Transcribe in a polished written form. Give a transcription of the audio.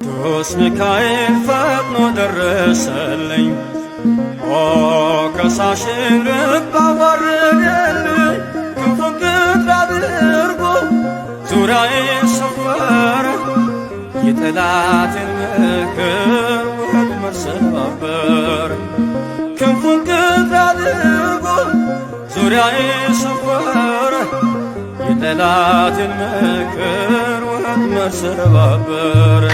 ቅዱስ ሚካኤል ፈጥኖ ደረሰልኝ፣ ከሳሽን ልብ አዋረደልኝ። ክንፉን ቅጥር አድርጎ ዙሪያዬን ሰወረ፣ የጠላቴን ምክር ወጥመድ ሰባበረ። ክንፉን ቅጥር አድርጎ ዙሪያዬን ሰወረ፣ የጠላቴን ምክር ወጥመድ ሰባበረ።